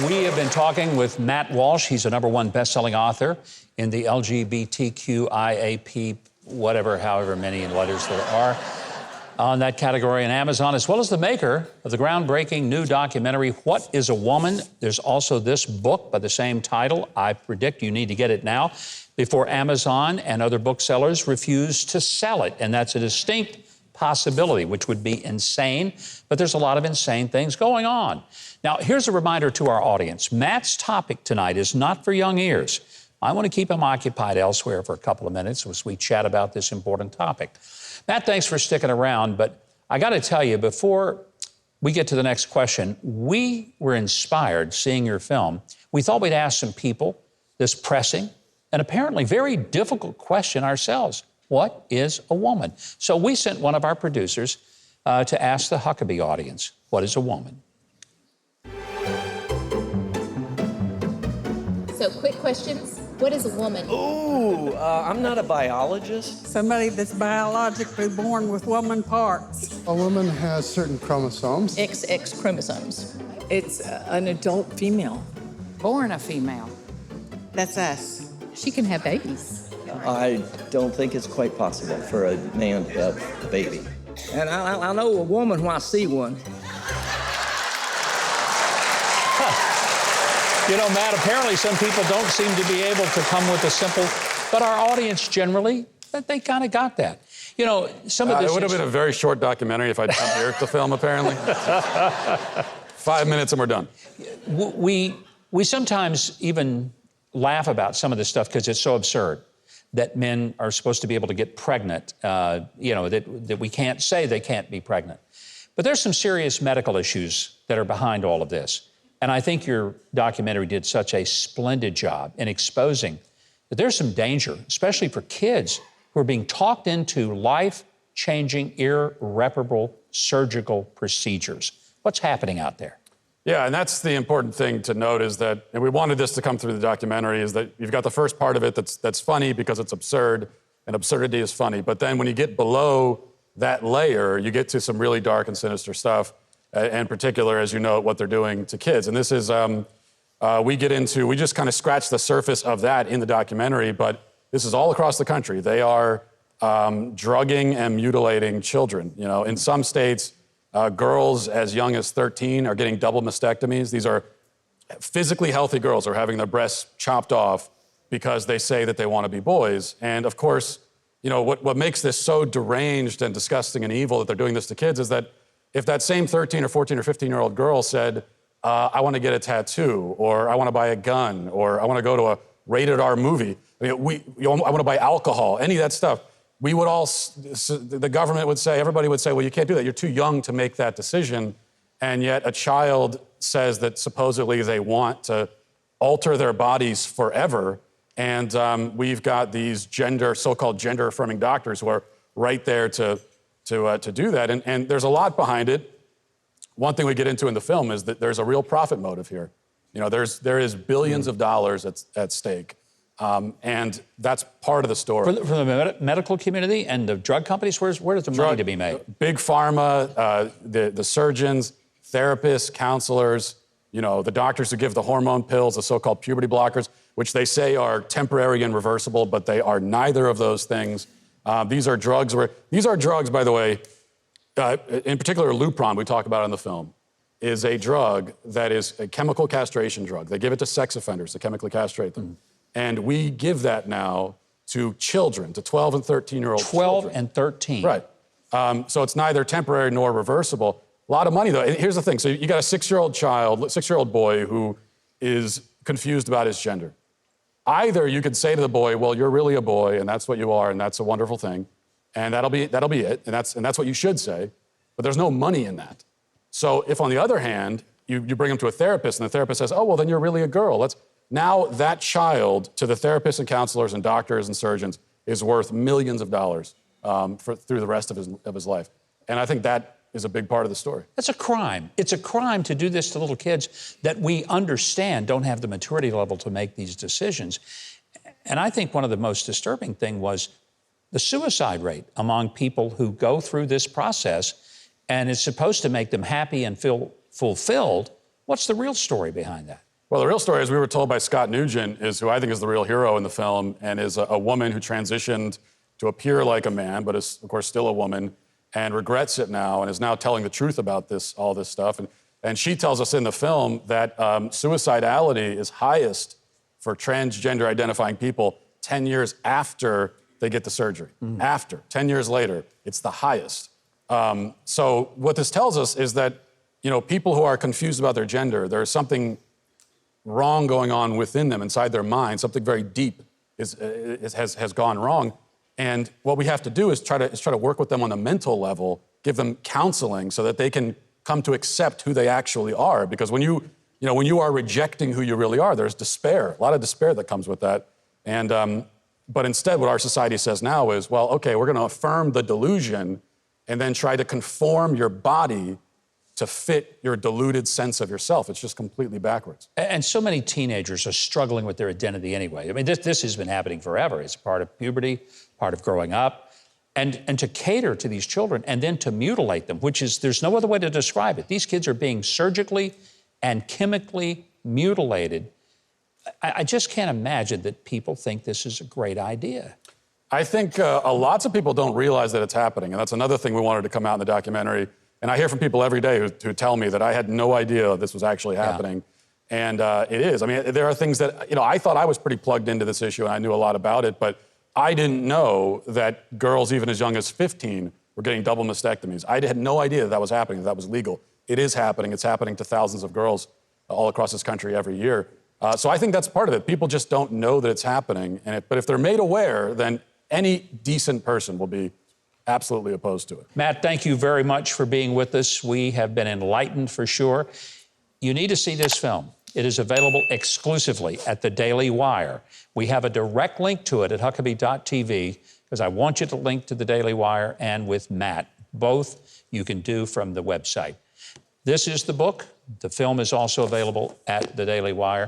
We have been talking with Matt Walsh. He's a #1 best-selling author in the LGBTQIAP, whatever, however many letters there are, on that category on Amazon, as well as the maker of the groundbreaking new documentary, What is a Woman? There's also this book by the same title. I predict you need to get it now before Amazon and other booksellers refuse to sell it. And that's a distinct possibility, which would be insane, but there's a lot of insane things going on. Now, here's a reminder to our audience. Matt's topic tonight is not for young ears. I want to keep him occupied elsewhere for a couple of minutes as we chat about this important topic. Matt, thanks for sticking around, but I got to tell you, before we get to the next question, we were inspired seeing your film. We thought we'd ask some people this pressing and apparently very difficult question ourselves. What is a woman? So we sent one of our producers to ask the Huckabee audience, what is a woman? So quick questions. What is a woman? Ooh, I'm not a biologist. Somebody that's biologically born with woman parts. A woman has certain chromosomes. XX chromosomes. It's an adult female. Born a female. That's us. She can have babies. I don't think it's quite possible for a man to have a baby. And I know a woman when I see one. You know, Matt, apparently some people don't seem to be able to come with a simple, but our audience generally, they kind of got that. You know, some of this... It would have been a very short documentary if I'd come here to film, apparently. 5 minutes and we're done. We sometimes even laugh about some of this stuff because it's so absurd that men are supposed to be able to get pregnant, that we can't say they can't be pregnant. But there's some serious medical issues that are behind all of this. And I think your documentary did such a splendid job in exposing that there's some danger, especially for kids who are being talked into life-changing, irreparable surgical procedures. What's happening out there? Yeah, and that's the important thing to note is that, and we wanted this to come through the documentary, is that you've got the first part of it that's funny because it's absurd, and absurdity is funny. But then when you get below that layer, you get to some really dark and sinister stuff. In particular, as you know, what they're doing to kids. And this is, we just kind of scratch the surface of that in the documentary, but this is all across the country. They are drugging and mutilating children. You know, in some states, girls as young as 13 are getting double mastectomies. These are physically healthy girls who are having their breasts chopped off because they say that they want to be boys. And of course, you know, what makes this so deranged and disgusting and evil that they're doing this to kids is that if that same 13 or 14 or 15-year-old girl said, I want to get a tattoo, or I want to buy a gun, or I want to go to a rated R movie, I want to buy alcohol, any of that stuff, we would all, the government would say, everybody would say, well, you can't do that. You're too young to make that decision. And yet a child says that supposedly they want to alter their bodies forever. And we've got these so-called gender-affirming doctors who are right there to do that. And there's a lot behind it. One thing we get into in the film is that there's a real profit motive here. You know, there is billions of dollars at stake. And that's part of the story. For the medical community and the drug companies, where does the money to be made? Big pharma, the surgeons, therapists, counselors, you know, the doctors who give the hormone pills, the so-called puberty blockers, which they say are temporary and reversible, but they are neither of those things. These are drugs, by the way, in particular Lupron, we talk about in the film, is a drug that is a chemical castration drug. They give it to sex offenders to chemically castrate them. Mm. And we give that now to children, to 12 and 13-year-old children. 12 and 13. Right. So it's neither temporary nor reversible. A lot of money, though. Here's the thing. So you got a 6-year-old boy who is confused about his gender. Either you could say to the boy, well, you're really a boy, and that's what you are, and that's a wonderful thing, and that'll be it, and that's what you should say, but there's no money in that. So if, on the other hand, you bring him to a therapist, and the therapist says, oh, well, then you're really a girl. Now that child, to the therapists and counselors and doctors and surgeons, is worth millions of dollars through the rest of his life. And I think that is a big part of the story. That's a crime. It's a crime to do this to little kids that we understand don't have the maturity level to make these decisions. And I think one of the most disturbing thing was the suicide rate among people who go through this process, and it's supposed to make them happy and feel fulfilled. What's the real story behind that? Well, the real story, as we were told by Scott Nugent, is who I think is the real hero in the film, and is a woman who transitioned to appear like a man, but is, of course, still a woman, and regrets it now, and is now telling the truth about all this stuff. And she tells us in the film that suicidality is highest for transgender identifying people 10 years after they get the surgery. After, 10 years later, it's the highest. So what this tells us is that, people who are confused about their gender, there's something wrong going on within them, inside their mind. Something very deep has gone wrong. And what we have to do is try to work with them on a mental level, give them counseling so that they can come to accept who they actually are. Because when you are rejecting who you really are, there's despair, a lot of despair that comes with that. And but instead, what our society says now is, well, okay, we're going to affirm the delusion and then try to conform your body to fit your deluded sense of yourself. It's just completely backwards. And so many teenagers are struggling with their identity anyway. I mean, this has been happening forever. It's a part of puberty, part of growing up. And to cater to these children and then to mutilate them, which is, there's no other way to describe it. These kids are being surgically and chemically mutilated. I just can't imagine that people think this is a great idea. I think lots of people don't realize that it's happening. And that's another thing we wanted to come out in the documentary. And I hear from people every day who tell me that I had no idea this was actually happening. Yeah. And it is. I mean, there are things that, I thought I was pretty plugged into this issue and I knew a lot about it, but I didn't know that girls even as young as 15 were getting double mastectomies. I had no idea that was happening, that was legal. It is happening. It's happening to thousands of girls all across this country every year. So I think that's part of it. People just don't know that it's happening. But if they're made aware, then any decent person will be absolutely opposed to it. Matt, thank you very much for being with us. We have been enlightened for sure. You need to see this film. It is available exclusively at the Daily Wire. We have a direct link to it at Huckabee.tv because I want you to link to the Daily Wire and with Matt. Both you can do from the website. This is the book. The film is also available at the Daily Wire.